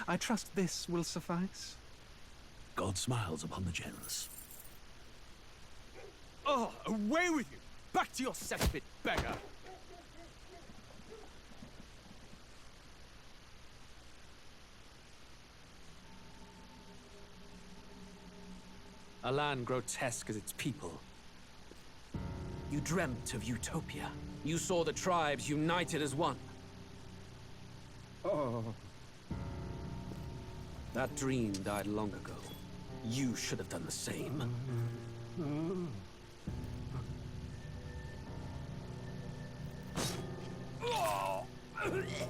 I trust this will suffice. God smiles upon the generous. Oh, away with you! Back to your cesspit, beggar! A land grotesque as its people. You dreamt of utopia. You saw the tribes united as one. Oh. That dream died long ago. You should have done the same.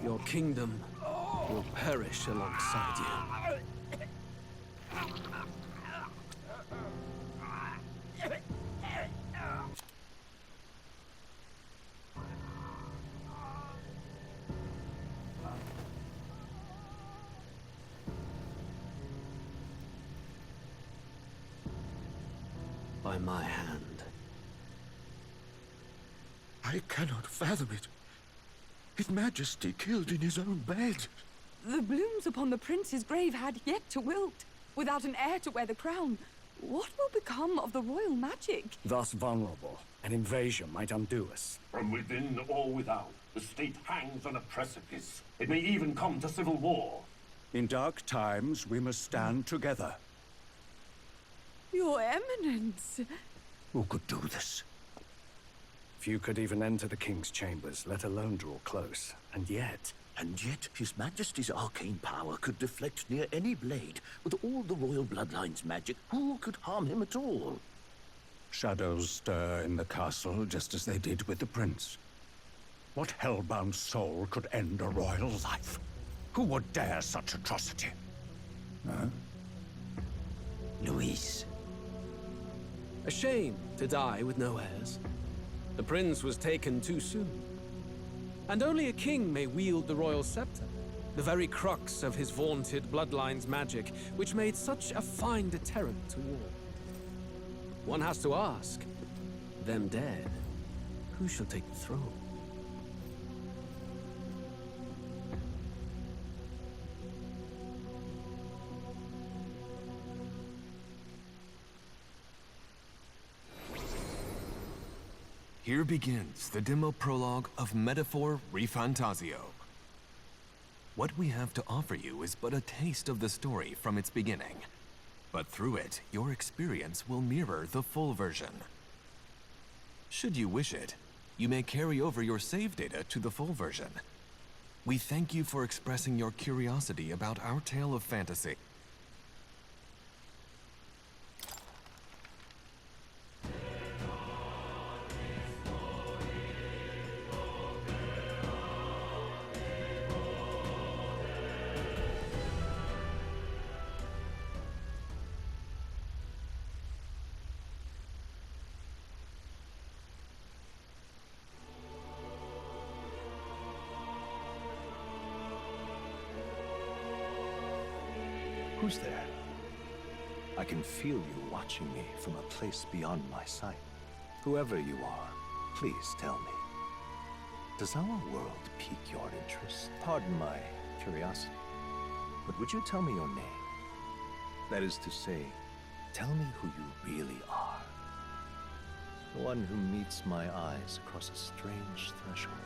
Your kingdom will perish alongside you. By my hand. I cannot fathom it. His Majesty killed in his own bed. The blooms upon the prince's grave had yet to wilt. Without an heir to wear the crown, what will become of the royal magic? Thus vulnerable, an invasion might undo us. From within or without, the state hangs on a precipice. It may even come to civil war. In dark times, we must stand together. Your Eminence! Who could do this? Few could even enter the king's chambers, let alone draw close. And yet, His Majesty's arcane power could deflect near any blade. With all the royal bloodline's magic, who could harm him at all? Shadows stir in the castle just as they did with the prince. What hellbound soul could end a royal life? Who would dare such atrocity? Huh? Luis. A shame to die with no heirs. The prince was taken too soon. And only a king may wield the royal scepter, the very crux of his vaunted bloodline's magic, which made such a fine deterrent to war. One has to ask, them dead, who shall take the throne? Here begins the demo prologue of Metaphor ReFantazio. What we have to offer you is but a taste of the story from its beginning. But through it, your experience will mirror the full version. Should you wish it, you may carry over your save data to the full version. We thank you for expressing your curiosity about our tale of fantasy. Who's there? I can feel you watching me from a place beyond my sight. Whoever you are, please tell me. Does our world pique your interest? Pardon my curiosity, but would you tell me your name? That is to say, tell me who you really are. The one who meets my eyes across a strange threshold.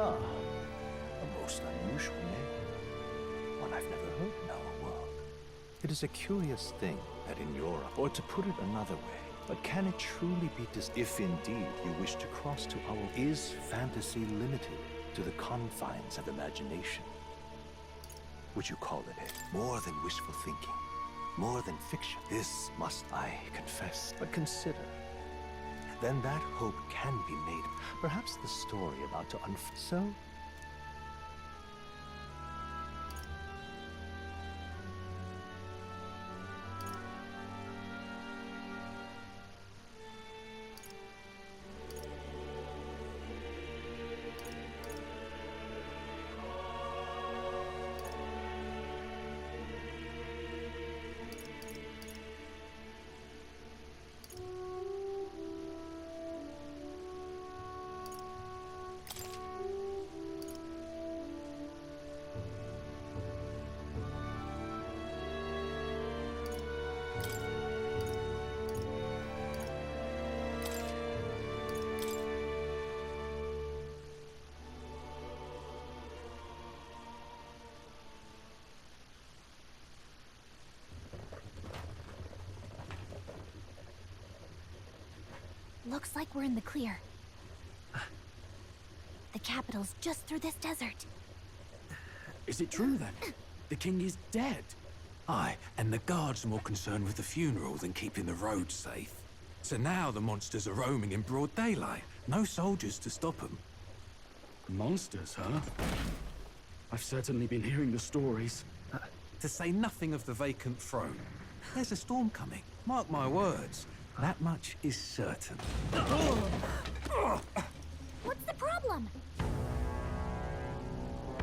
Ah, a most unusual name. One I've never heard in our world. It is a curious thing that in Europe, or to put it another way, but can it truly be if indeed you wish to cross to our... Is fantasy limited to the confines of imagination? Would you call it more than wishful thinking? More than fiction? This must I confess. But consider, then that hope can be made. Perhaps the story about to unfold. So, Looks like we're in the clear. The capital's just through this desert. Is it true then? The king is dead? Aye, and the guards are more concerned with the funeral than keeping the roads safe. So now the monsters are roaming in broad daylight. No soldiers to stop them. Monsters, huh? I've certainly been hearing the stories. To say nothing of the vacant throne. There's a storm coming, mark my words. That much is certain. What's the problem?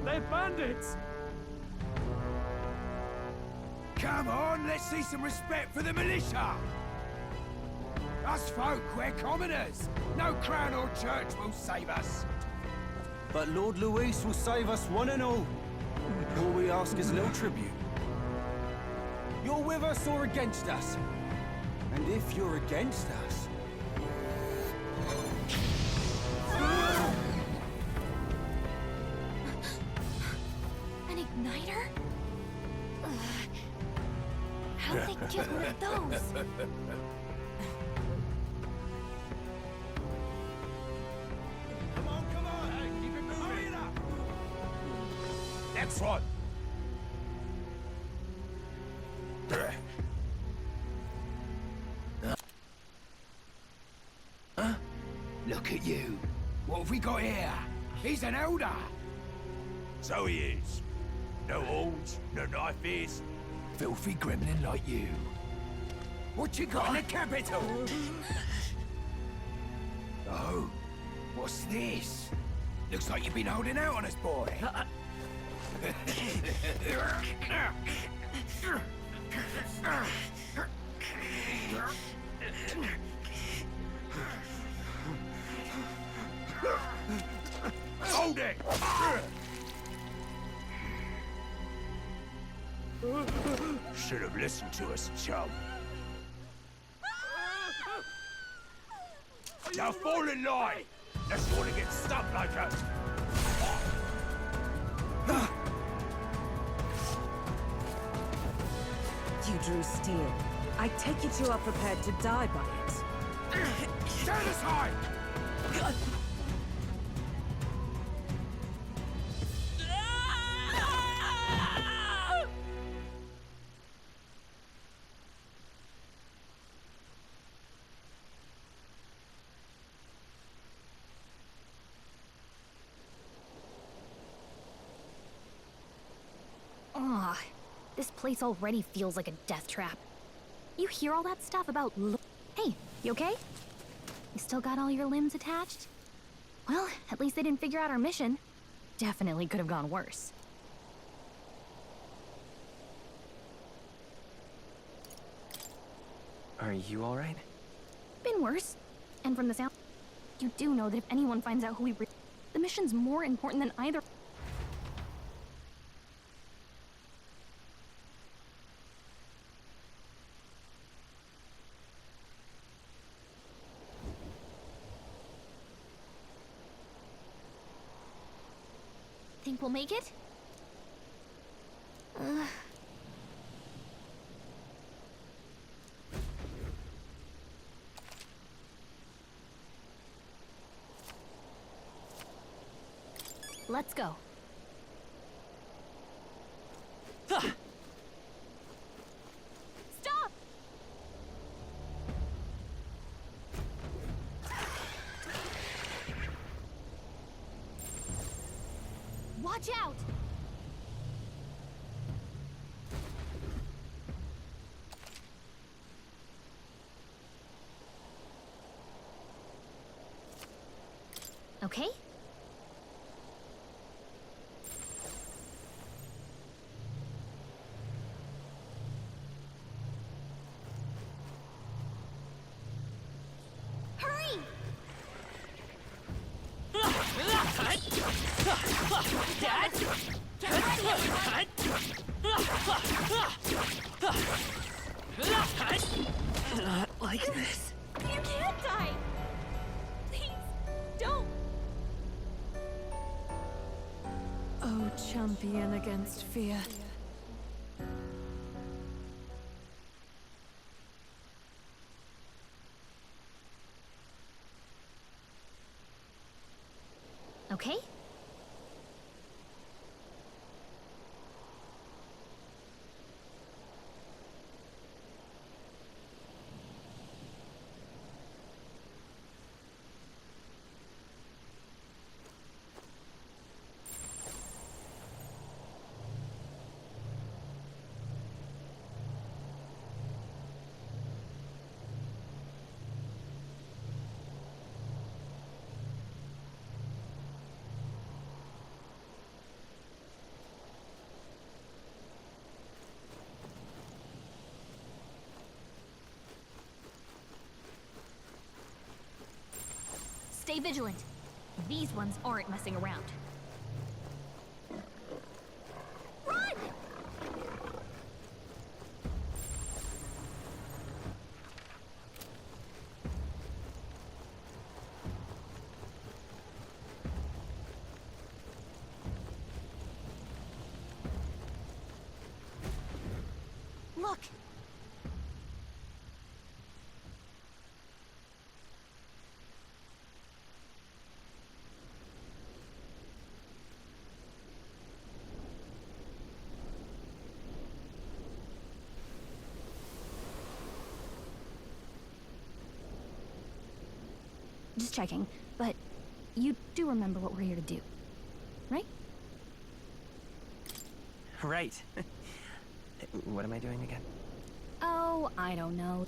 They're bandits! Come on, let's see some respect for the militia! Us folk, we're commoners. No crown or church will save us. But Lord Luis will save us one and all. All we ask is a little tribute. You're with us or against us? And if you're against us... An igniter? How'd they get one of those? Come on, hey, keep it moving. Hurry it up. Next one. Look at you. What have we got here? He's an elder. So he is. No horns, no knife is. Filthy gremlin like you. What you got in the capital? Oh, what's this? Looks like you've been holding out on us, boy. Hold it! Should have listened to us, chum. Now fall in line! Unless you want to get stuck like us. You drew steel. I take it you are prepared to die by it. Stand aside! Ugh, this place already feels like a death trap. You hear all that stuff about Hey, you okay? You still got all your limbs attached? Well, at least they didn't figure out our mission. Definitely could have gone worse. Are you alright? Been worse. And from the sound, you do know that if anyone finds out who we the mission's more important than either. we'll make it? Let's go. Stop! Watch out! Okay? Hurry! Not like this. You can't die! Please, don't! Oh, champion against fear. Okay? Stay vigilant. These ones aren't messing around. Run! Look! Just checking, but you do remember what we're here to do, right? Right. What am I doing again? Oh, I don't know.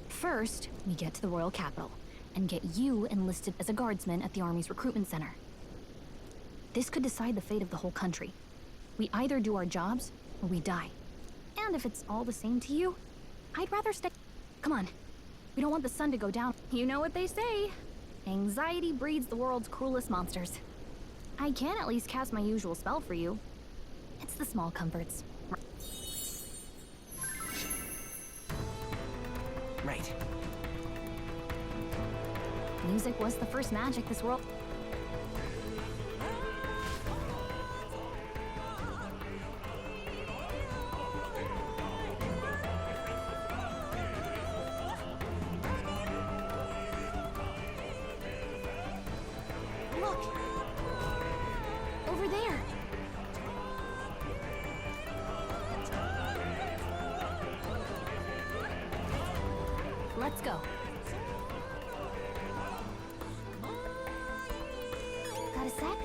First, we get to the royal capital and get you enlisted as a guardsman at the army's recruitment center. This could decide the fate of the whole country. We either do our jobs or we die. And if it's all the same to you, I'd rather stay. Come on. We don't want the sun to go down. You know what they say. Anxiety breeds the world's cruelest monsters. I can at least cast my usual spell for you. It's the small comforts. Right. Music was the first magic this world... Look! Over there! Let's go. Got a sec?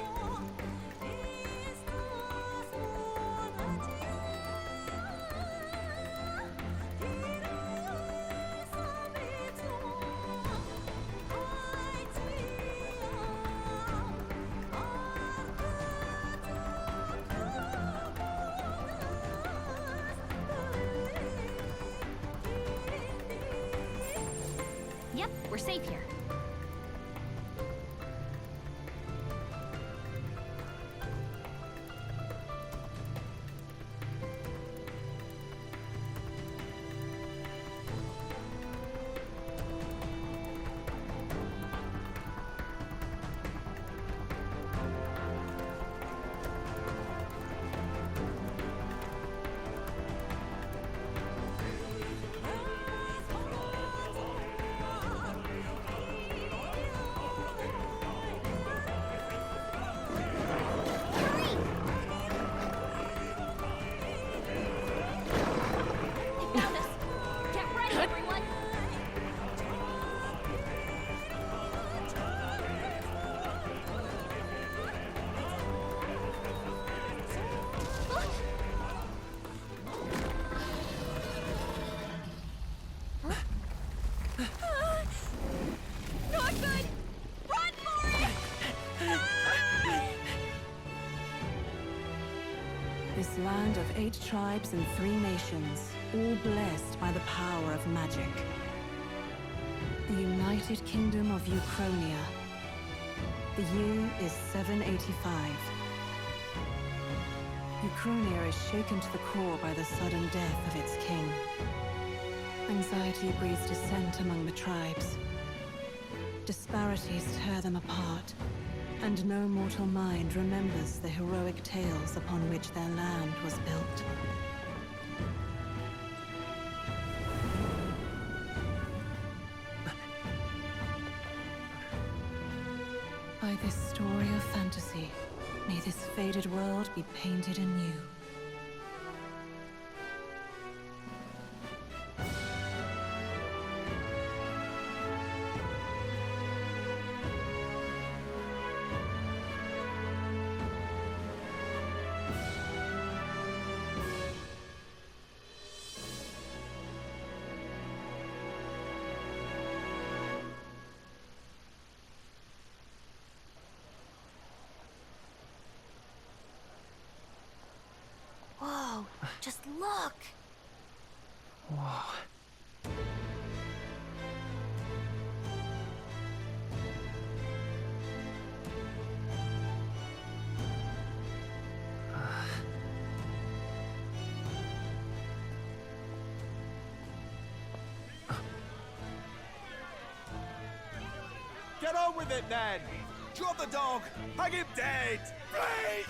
Yep, we're safe here. 8 tribes and 3 nations, all blessed by the power of magic. The United Kingdom of Uchronia. The year is 785. Uchronia is shaken to the core by the sudden death of its king. Anxiety breeds dissent among the tribes. Disparities tear them apart, and no mortal mind remembers the heroic tales upon which their land was built. By this story of fantasy, may this faded world be painted anew. Whoa, just look! Whoa. Get on with it, then! Drop the dog! Hang him dead! Please!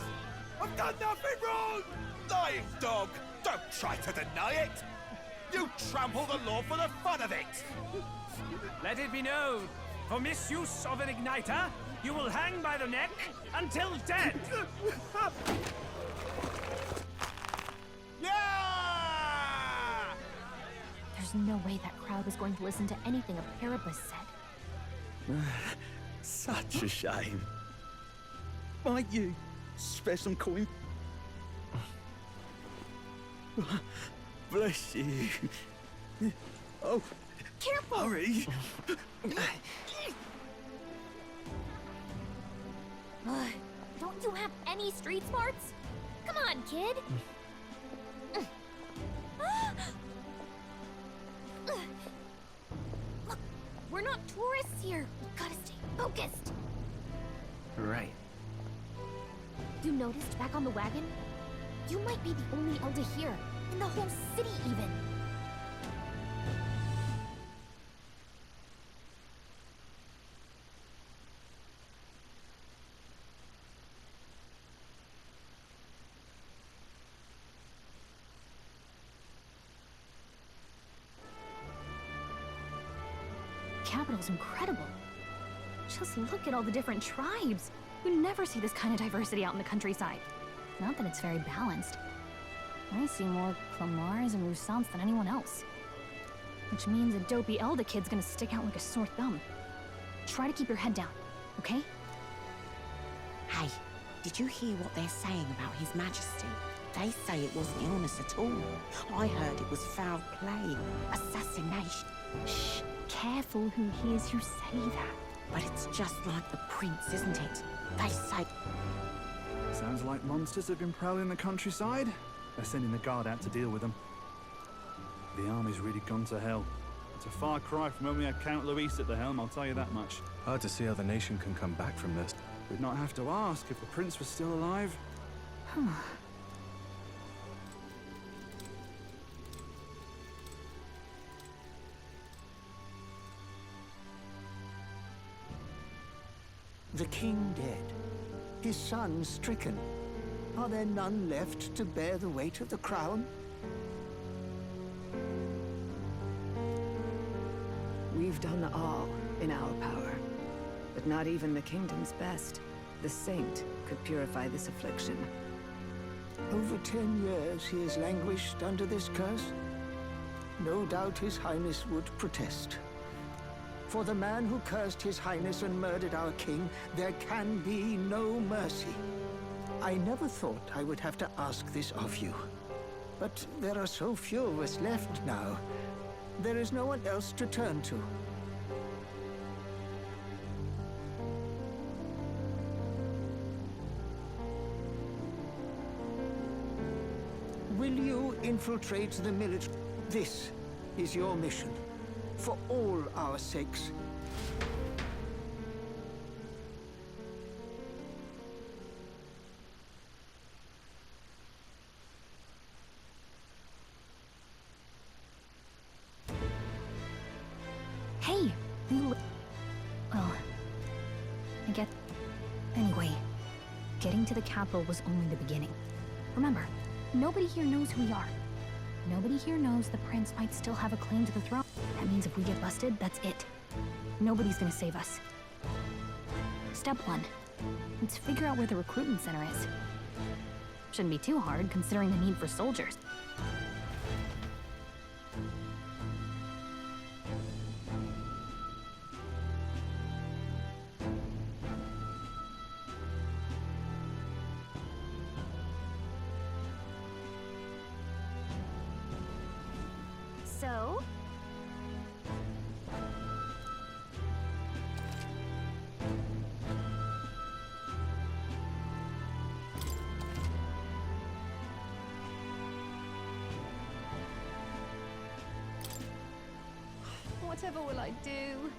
I've done nothing wrong! Lying dog! Don't try to deny it! You trample the law for the fun of it! Let it be known, for misuse of an igniter, you will hang by the neck until dead! Yeah! There's no way that crowd was going to listen to anything a Paribus said. Such a shame. Might you spare some coin? Bless you. Oh, careful! Hurry! Don't you have any street smarts? Come on, kid! Look, we're not tourists here. We've gotta stay focused. Right. You noticed back on the wagon? You might be the only elder here, in the whole city even. Capital's incredible. Just look at all the different tribes. You never see this kind of diversity out in the countryside. Not that it's very balanced. I see more Clamars and Roussants than anyone else. Which means a dopey Elder kid's gonna stick out like a sore thumb. Try to keep your head down, okay? Hey, did you hear what they're saying about His Majesty? They say it wasn't illness at all. I heard it was foul play, assassination. Shh, careful who hears you say that. But it's just like the prince, isn't it? They say... Sounds like monsters have been prowling the countryside. They're sending the guard out to deal with them. The army's really gone to hell. It's a far cry from when we had Count Luis at the helm, I'll tell you that much. Hard to see how the nation can come back from this. We'd not have to ask if the prince was still alive. The king dead, his son stricken. Are there none left to bear the weight of the crown? We've done all in our power, but not even the kingdom's best. The saint could purify this affliction. Over 10 years he has languished under this curse. No doubt His Highness would protest. For the man who cursed His Highness and murdered our king, there can be no mercy. I never thought I would have to ask this of you. But there are so few of us left now. There is no one else to turn to. infiltrate the military. This is your mission. For all our sakes. Hey, well, I get... Anyway, getting to the capital was only the beginning. Remember, nobody here knows who we are. Nobody here knows the prince might still have a claim to the throne. That means if we get busted, that's it. Nobody's gonna save us. Step 1. Let's figure out where the recruitment center is. Shouldn't be too hard, considering the need for soldiers. So... Whatever will I do?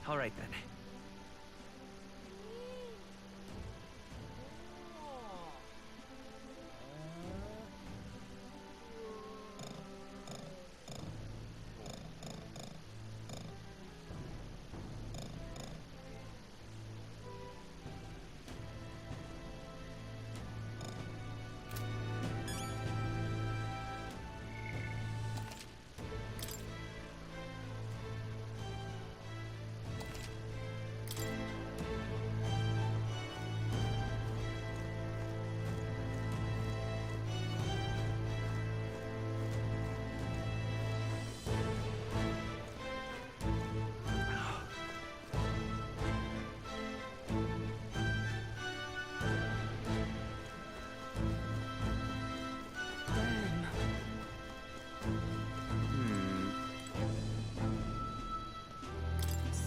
All right, then.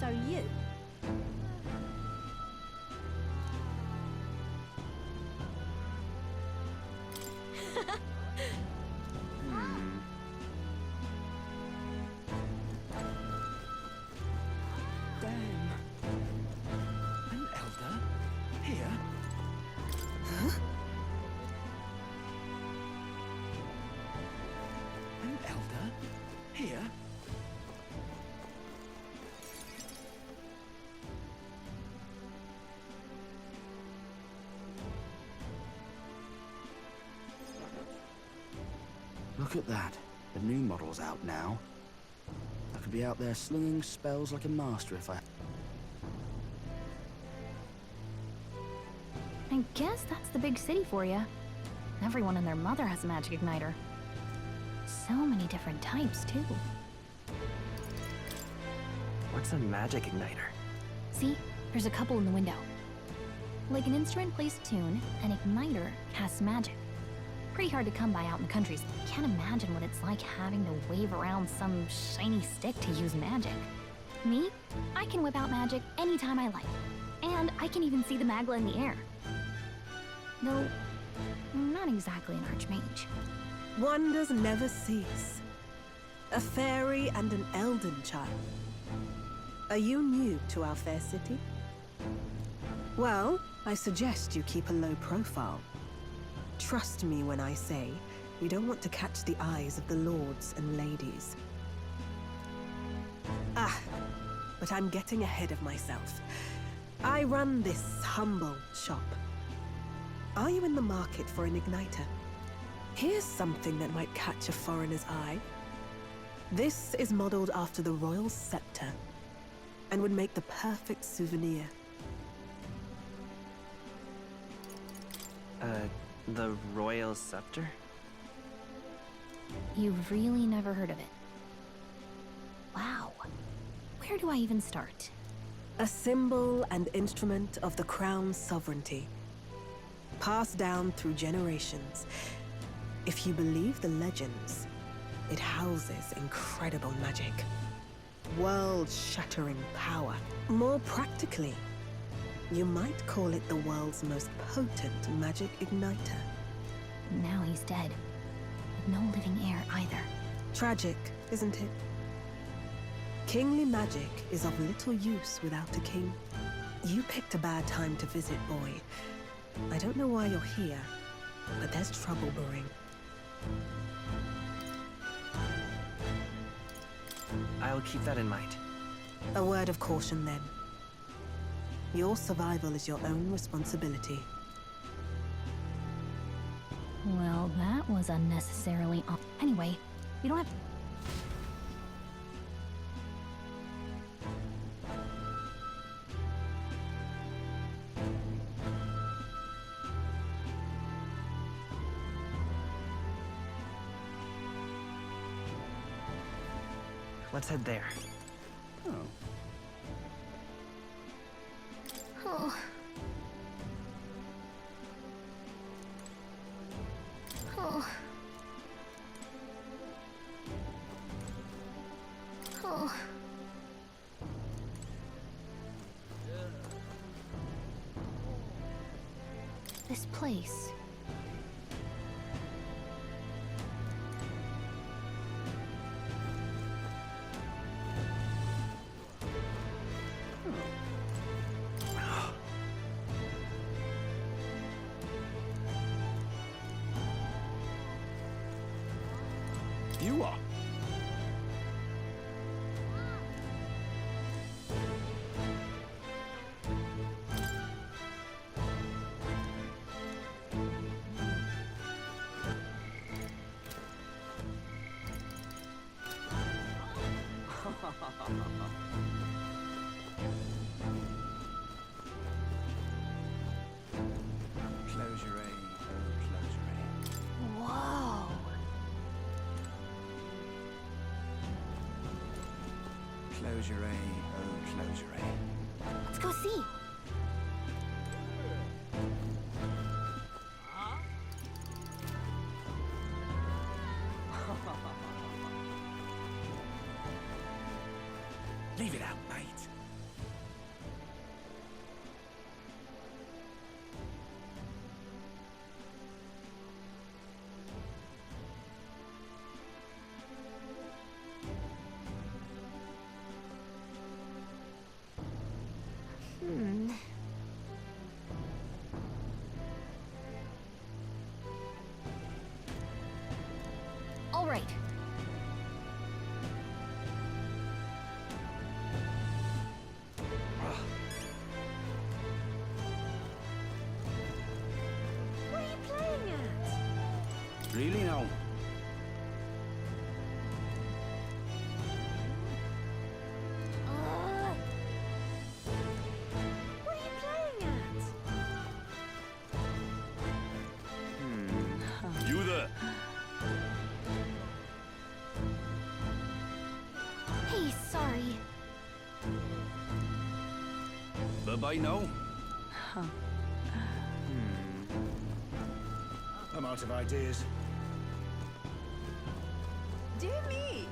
So you? Damn. An elder? Here? Huh? An elder? Here? Look at that. The new model's out now. I could be out there slinging spells like a master if I... I guess that's the big city for you. Everyone and their mother has a magic igniter. So many different types, too. What's a magic igniter? See? There's a couple in the window. Like an instrument plays a tune, an igniter casts magic. Pretty hard to come by out in the countries. Can't imagine what it's like having to wave around some shiny stick to use magic. Me? I can whip out magic anytime I like. And I can even see the Magla in the air. Though, I'm not exactly an archmage. Wonders never cease. A fairy and an elden child. Are you new to our fair city? Well, I suggest you keep a low profile. Trust me when I say you don't want to catch the eyes of the lords and ladies. But I'm getting ahead of myself. I run this humble shop. Are you in the market for an igniter? Here's something that might catch a foreigner's eye. This is modeled after the royal scepter and would make the perfect souvenir. The royal scepter? You've really never heard of it. Wow. Where do I even start? A symbol and instrument of the crown's sovereignty. Passed down through generations. If you believe the legends, it houses incredible magic. World-shattering power. More practically, you might call it the world's most potent magic igniter. Now he's dead. With no living heir either. Tragic, isn't it? Kingly magic is of little use without a king. You picked a bad time to visit, boy. I don't know why you're here, but there's trouble brewing. I'll keep that in mind. A word of caution, then. Your survival is your own responsibility. Well, that was unnecessarily Anyway, you don't have... Let's head there. Oh. Oh. Oh. Oh. This place. You are. Whoa. Closure, oh, closure. Let's go see. Leave it out, mate. All right. What are you playing at? Really now? What are you playing at? You there? Hey, sorry. Bye-bye now. I'm out of ideas. Dear me.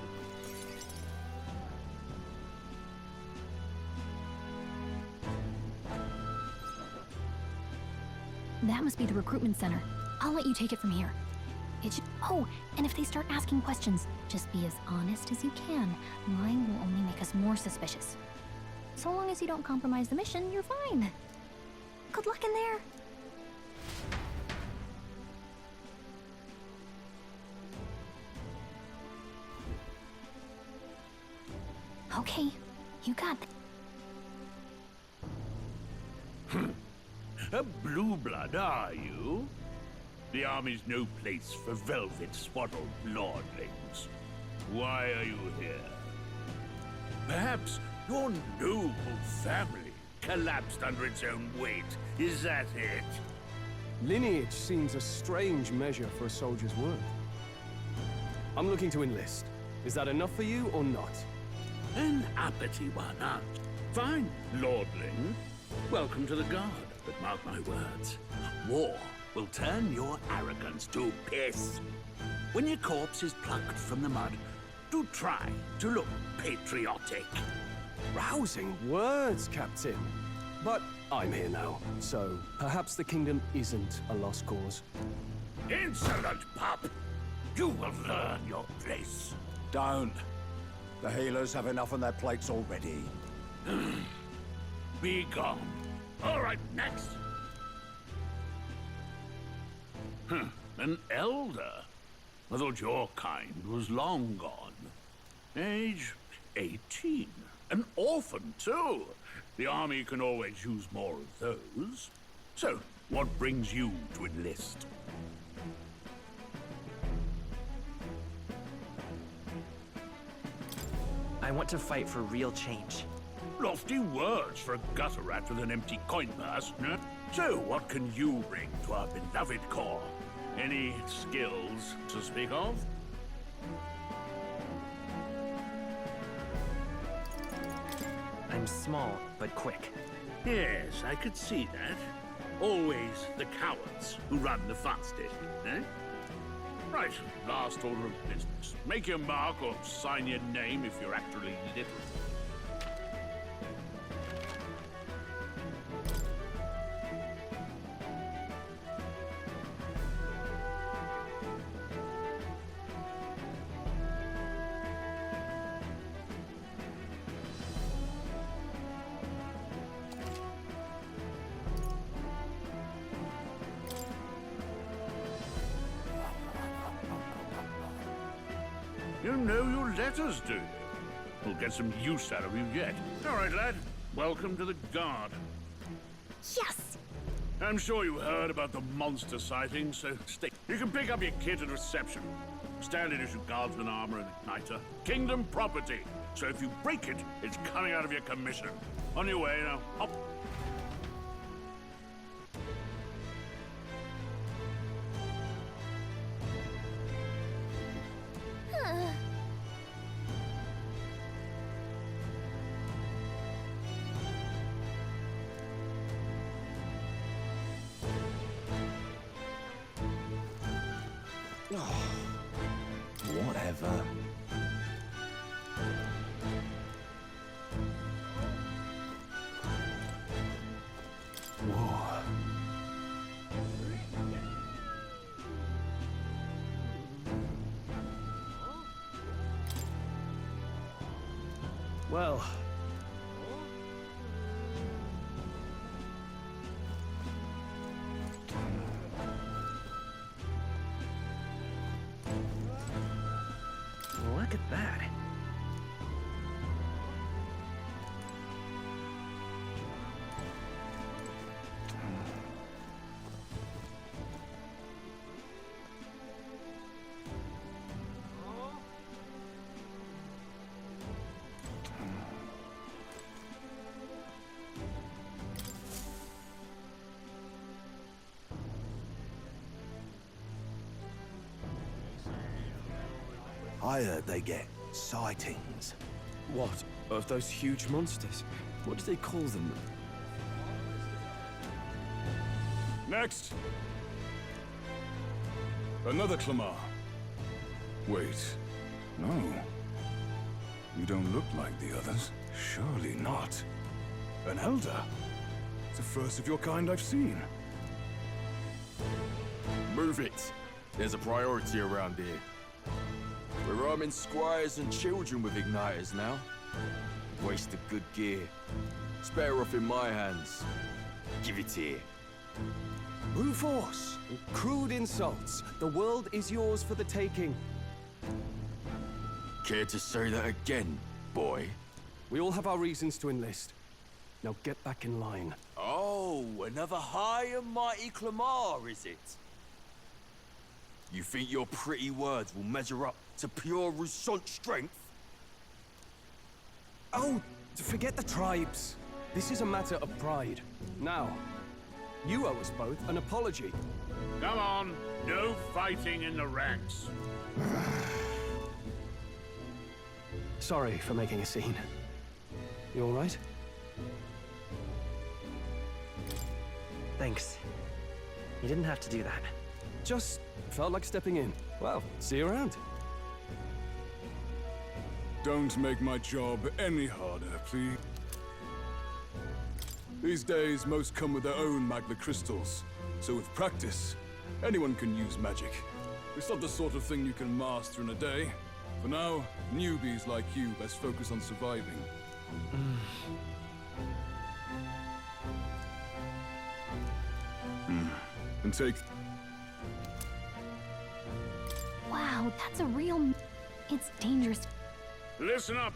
That must be the recruitment center. I'll let you take it from here. It should... Oh, and if they start asking questions, just be as honest as you can. Lying will only make us more suspicious. So long as you don't compromise the mission, you're fine. Good luck in there. Okay, you got it. A blue blood, are you? The army's no place for velvet-swaddled lordlings. Why are you here? Perhaps your noble family collapsed under its own weight. Is that it? Lineage seems a strange measure for a soldier's worth. I'm looking to enlist. Is that enough for you or not? An uppity one, huh? Fine, lordling. Welcome to the Guard, but mark my words. War will turn your arrogance to piss. When your corpse is plucked from the mud, do try to look patriotic. Rousing words, Captain. But I'm here now, so perhaps the kingdom isn't a lost cause. Insolent pup! You will learn your place. Don't. The healers have enough on their plates already. Be gone. All right, next. An elder? I thought your kind was long gone. Age 18. An orphan, too. The army can always use more of those. So, what brings you to enlist? I want to fight for real change. Lofty words for a gutter rat with an empty coin purse, huh? So, what can you bring to our beloved corps? Any skills to speak of? I'm small, but quick. Yes, I could see that. Always the cowards who run the fastest, eh? Right, last order of business. Make your mark or sign your name if you're actually literate. You know your letters, do you? We'll get some use out of you yet. All right, lad. Welcome to the Guard. Yes! I'm sure you heard about the monster sighting, so stay. You can pick up your kit at reception. Standard issue guardsman armor and igniter. Kingdom property. So if you break it, it's coming out of your commission. On your way now. Hop. Whatever. Whoa. Well. Look at that. I heard they get sightings. What? Of those huge monsters? What do they call them? Next! Another Clamar. Wait. No. You don't look like the others. Surely not. An elder? It's the first of your kind I've seen. Move it. There's a priority around here. We're arming squires and children with igniters now. Waste of good gear. It's better off in my hands. Give it here. Brute force! Crude insults. The world is yours for the taking. Care to say that again, boy? We all have our reasons to enlist. Now get back in line. Oh, another high and mighty Clamar, is it? You think your pretty words will measure up to pure Rousant strength? Oh, forget the tribes. This is a matter of pride. Now, you owe us both an apology. Come on. No fighting in the ranks. Sorry for making a scene. You all right? Thanks. You didn't have to do that. Just felt like stepping in. Well, see you around. Don't make my job any harder, please. These days, most come with their own magna crystals. So with practice, Anyone can use magic. It's not the sort of thing you can master in a day. For now, newbies like you best focus on surviving. And take... Wow, that's a real... It's dangerous. Listen up.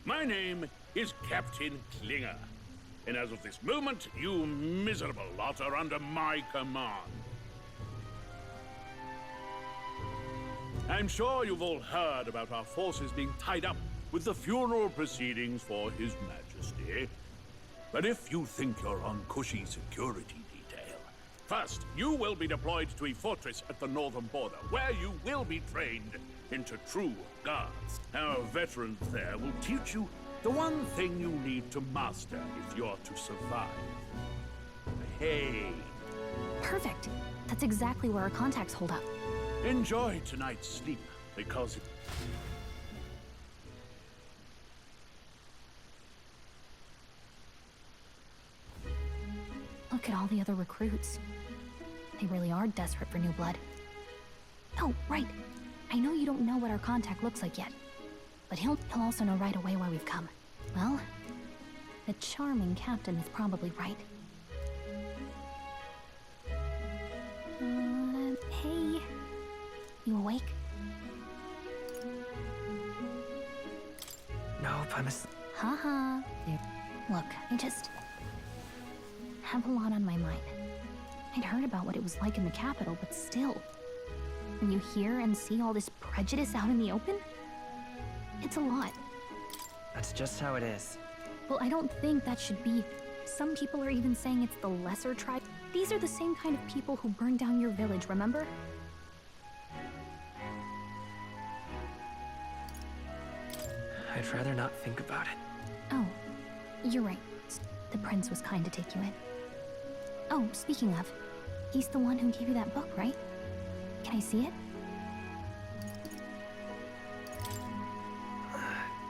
My name is Captain Klinger. And as of this moment, you miserable lot are under my command. I'm sure you've all heard about our forces being tied up with the funeral proceedings for His Majesty. But if you think you're on cushy security detail, first, you will be deployed to a fortress at the northern border, where you will be trained into true guards. Our veterans there will teach you the one thing you need to master if you're to survive. Hey. Perfect. That's exactly where our contacts hold up. Enjoy tonight's sleep, because it... Look at all the other recruits. They really are desperate for new blood. Oh, right. I know you don't know what our contact looks like yet, but he'll also know right away why we've come. Well, the charming captain is probably right. Hey. You awake? Nope, I'm asleep. Haha. Look, I just have a lot on my mind. I'd heard about what it was like in the capital, but still. When you hear and see all this prejudice out in the open, it's a lot. That's just how it is. Well, I don't think that should be. Some people are even saying it's the lesser tribe. These are the same kind of people who burned down your village, remember? I'd rather not think about it. Oh, you're right. The prince was kind to take you in. Oh, speaking of, he's the one who gave you that book, right? Can I see it?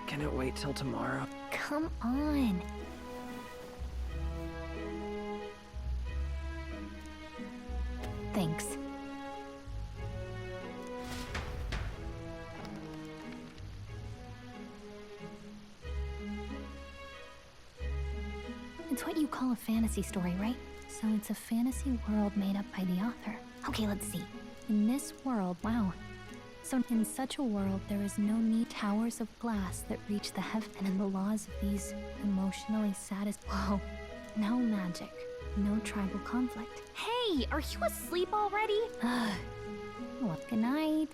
Can it wait till tomorrow? Come on. Thanks. It's what you call a fantasy story, right? So it's a fantasy world made up by the author. Okay, let's see. In this world, wow. So in such a world, there is no need towers of glass that reach the heaven, and in the laws of these emotionally whoa. No magic, no tribal conflict. Hey, are you asleep already? Well, good night.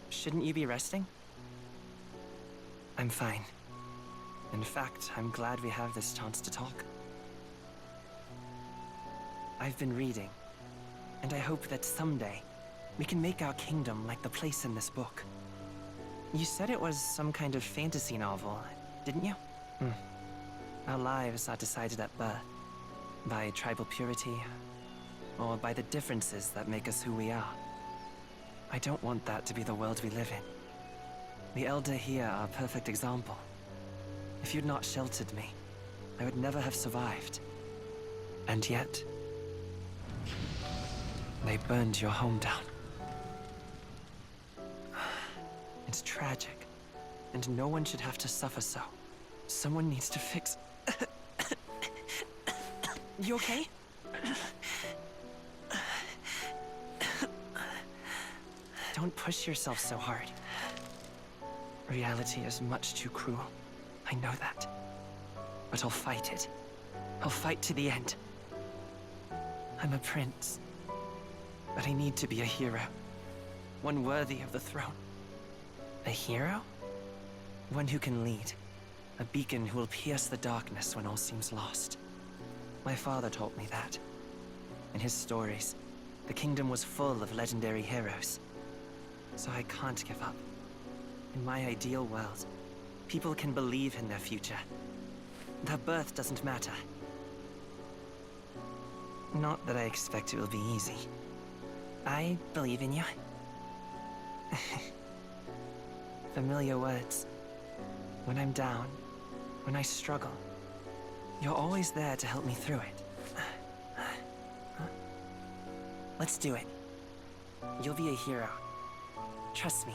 Shouldn't you be resting? I'm fine. In fact, I'm glad we have this chance to talk. I've been reading, and I hope that someday we can make our kingdom like the place in this book. You said it was some kind of fantasy novel, didn't you? Our lives are decided at birth, by tribal purity, or by the differences that make us who we are. I don't want that to be the world we live in. The Elder here are a perfect example. If you'd not sheltered me, I would never have survived. And yet, they burned your home down. It's tragic, and no one should have to suffer so. Someone needs to fix... You okay? Don't push yourself so hard. Reality is much too cruel. I know that. But I'll fight it. I'll fight to the end. I'm a prince. But I need to be a hero. One worthy of the throne. A hero? One who can lead. A beacon who will pierce the darkness when all seems lost. My father taught me that. In his stories, the kingdom was full of legendary heroes. So I can't give up. In my ideal world, people can believe in their future. Their birth doesn't matter. Not that I expect it will be easy. I believe in you. Familiar words. When I'm down, when I struggle, you're always there to help me through it. Let's do it. You'll be a hero. Trust me.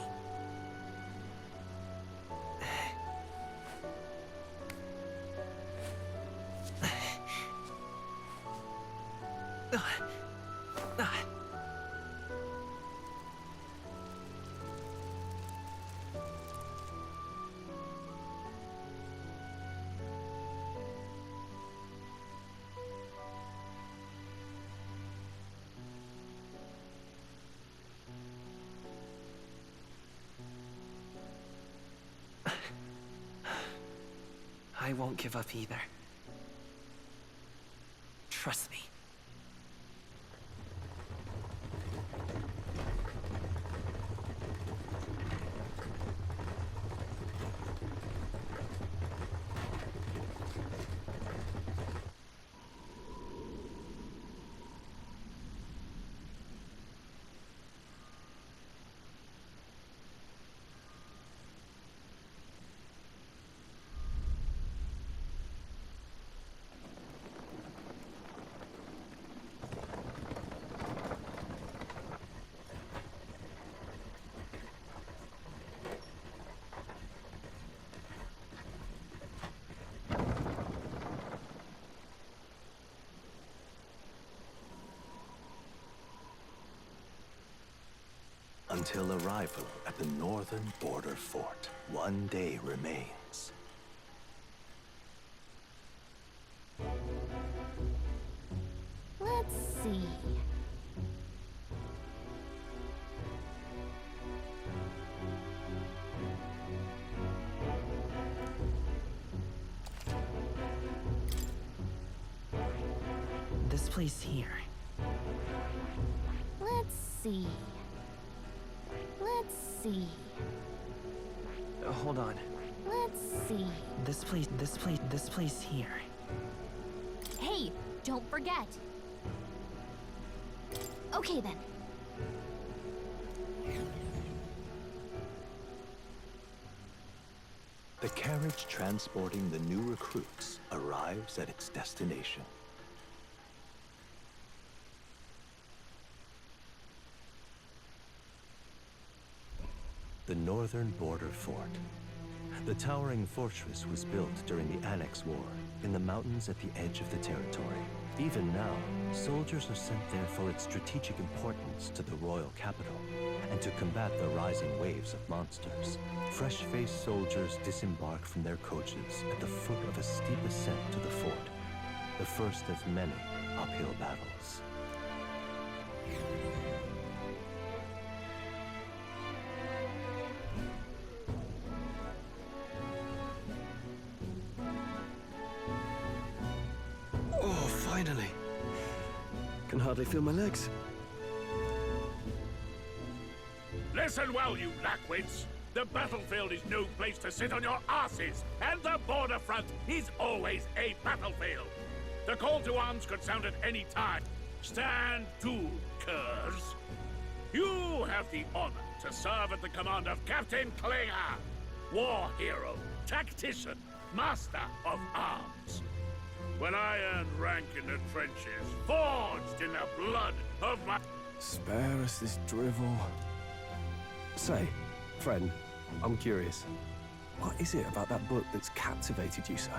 I won't give up either. Trust me. Until arrival at the northern border fort, one day remains. Let's see. This place here. Let's see. Let's see. Hold on. Let's see. This place here. Hey, don't forget. Okay then. The carriage transporting the new recruits arrives at its destination. The northern border fort. The towering fortress was built during the Annex War in the mountains at the edge of the territory. Even now, soldiers are sent there for its strategic importance to the royal capital and to combat the rising waves of monsters. Fresh-faced soldiers disembark from their coaches at the foot of a steep ascent to the fort, the first of many uphill battles. Oh, finally. Can hardly feel my legs. Listen well, you lackwits. The battlefield is no place to sit on your asses, and the border front is always a battlefield. The call to arms could sound at any time. Stand to, curs. You have the honor to serve at the command of Captain Klinger, war hero, tactician, master of arms. When I earned rank in the trenches, forged in the blood of my... Spare us this drivel. Say, friend, I'm curious. What is it about that book that's captivated you so?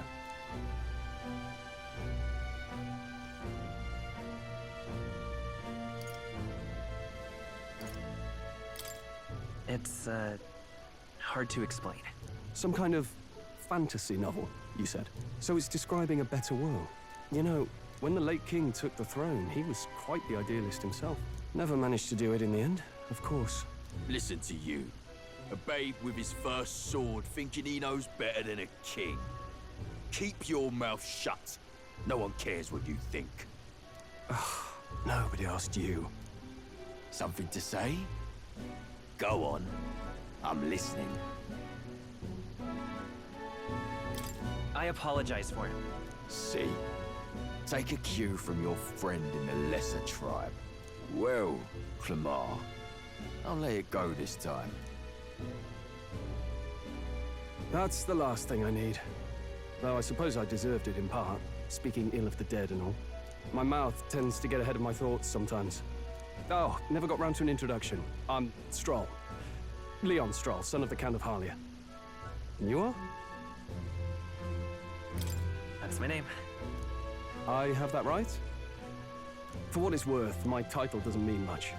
It's, hard to explain. Some kind of fantasy novel, you said. So it's describing a better world. You know, when the late king took the throne, he was quite the idealist himself. Never managed to do it in the end, of course. Listen to you. A babe with his first sword thinking he knows better than a king. Keep your mouth shut. No one cares what you think. Nobody asked you. Something to say? Go on. I'm listening. I apologize for it. See? Take a cue from your friend in the lesser tribe. Well, Clemar, I'll let it go this time. That's the last thing I need. Though I suppose I deserved it in part, speaking ill of the dead and all. My mouth tends to get ahead of my thoughts sometimes. Oh, never got round to an introduction. I'm Stroll. Leon Stroll, son of the Count of Harlia. And you are? That's my name. I have that right? For what it's worth, my title doesn't mean much.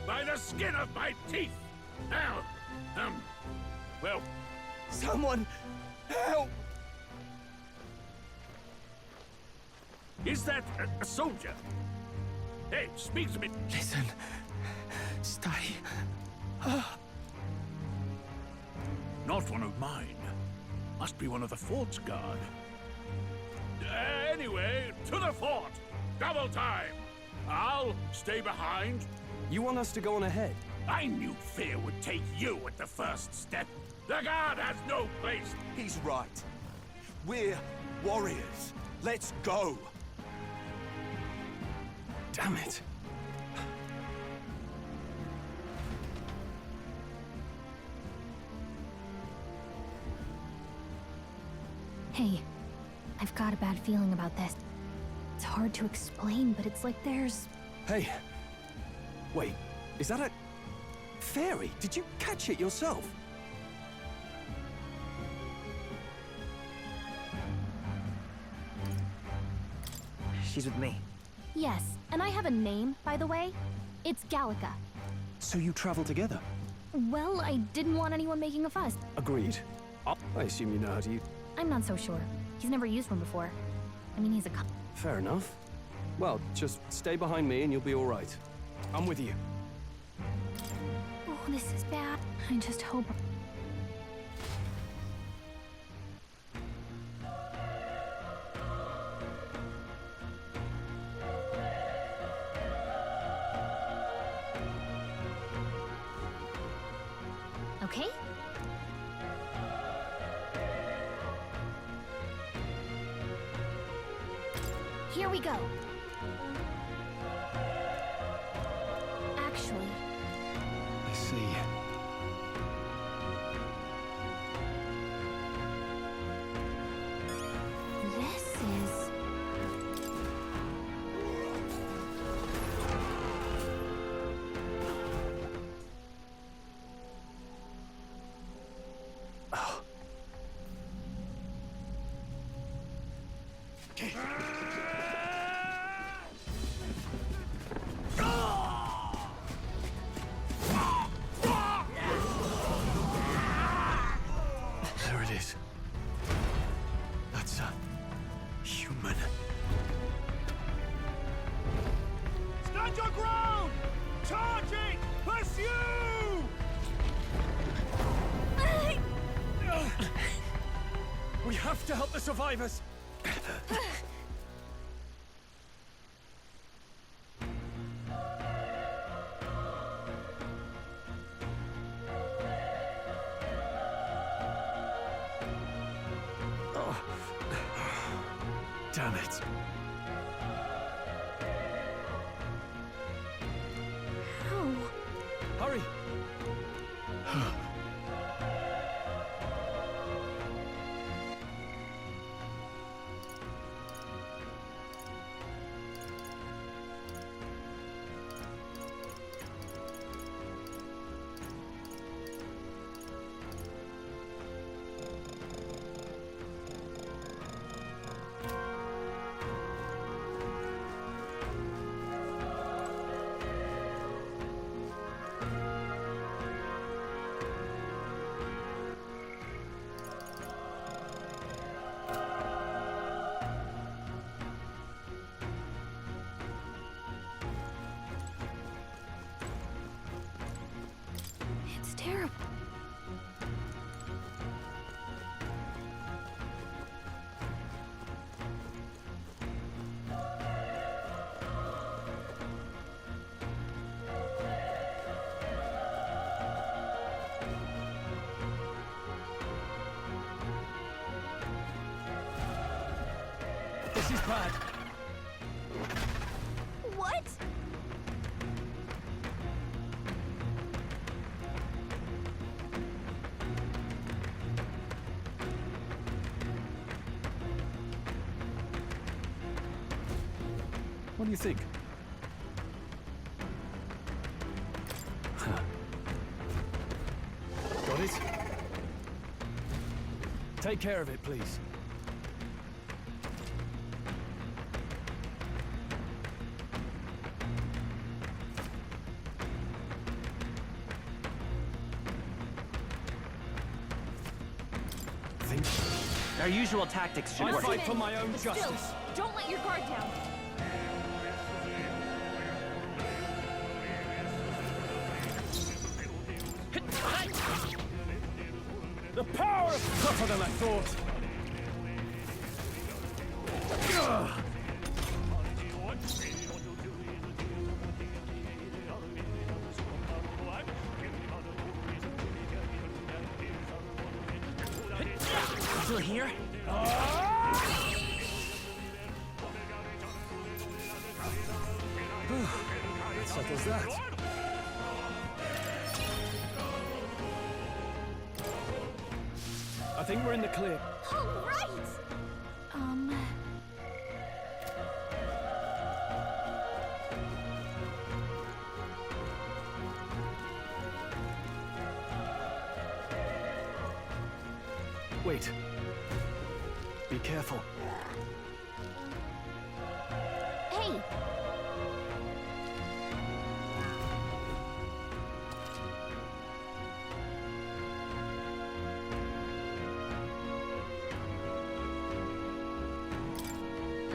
By the skin of my teeth! Now, well... Someone help! Is that a soldier? Hey, speak to me. Listen. Stay. Not one of mine. Must be one of the fort's guard. Anyway, to the fort! Double time! I'll stay behind. You want us to go on ahead? I knew fear would take you at the first step. The guard has no place. He's right. We're warriors. Let's go. Damn it. Hey, I've got a bad feeling about this. It's hard to explain, but it's like there's... Hey. Wait, is that a... fairy? Did you catch it yourself? She's with me. Yes, and I have a name, by the way. It's Gallica. So you travel together? Well, I didn't want anyone making a fuss. Agreed. I assume you know how to use... I'm not so sure. He's never used one before. I mean, he's a... Fair enough. Well, just stay behind me and you'll be all right. I'm with you. Oh, this is bad. I just hope... Okay? Here we go. Actually... I see. This is... There it is. That's a... human. Stand your ground! Charging! Pursue! We have to help the survivors! Oh. Damn it. How? Hurry! It's terrible. This is bad. What? What do you think? Got it? Take care of it, please. Our usual tactics should I work. fight for my own Still, justice. don't let your guard down. The power is tougher than I thought. Still here? That settles that. I think we're in the clear. All right! Wait. Be careful. Hey!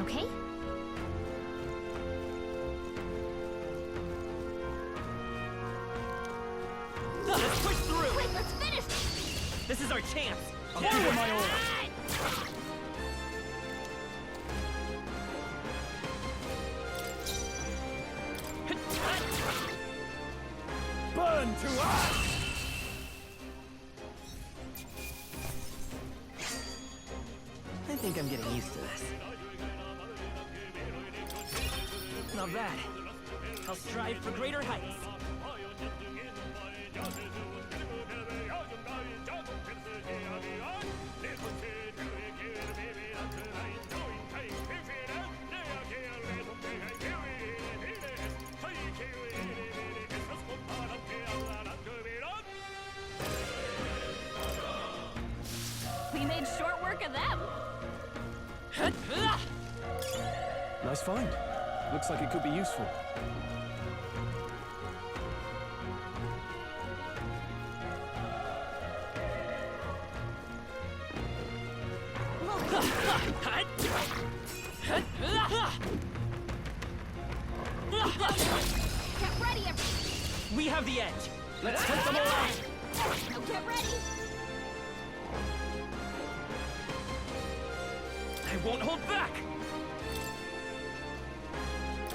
Okay? Let's push through! Quick, let's finish! This is our chance! I'll give it my all. Burn to ash! I think I'm getting used to this. Not bad. I'll strive for greater heights. We made short work of them. Nice find. Looks like it could be useful. Get ready, We have the edge. Let's take them all out. Now get ready. I won't hold back.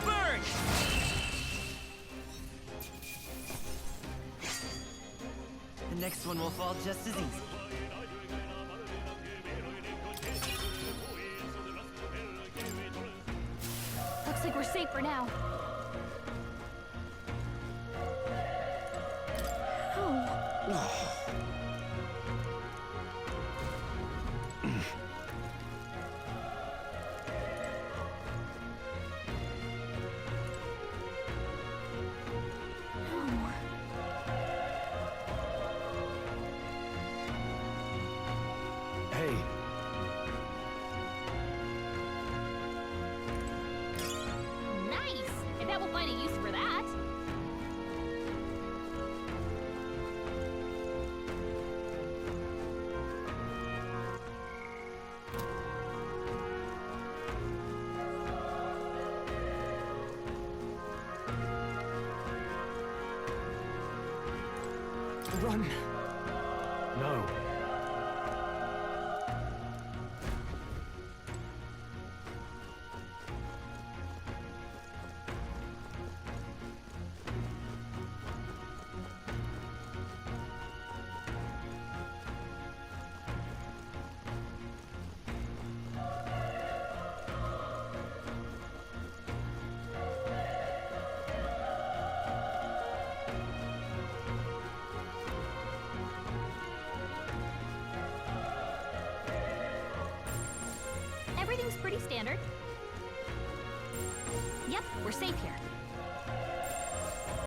Burn! The next one will fall just as easy. Looks like we're safe for now. Oh. Hey. Nice! I bet we'll find a use for that. Run! No. Seems pretty standard. Yep, we're safe here.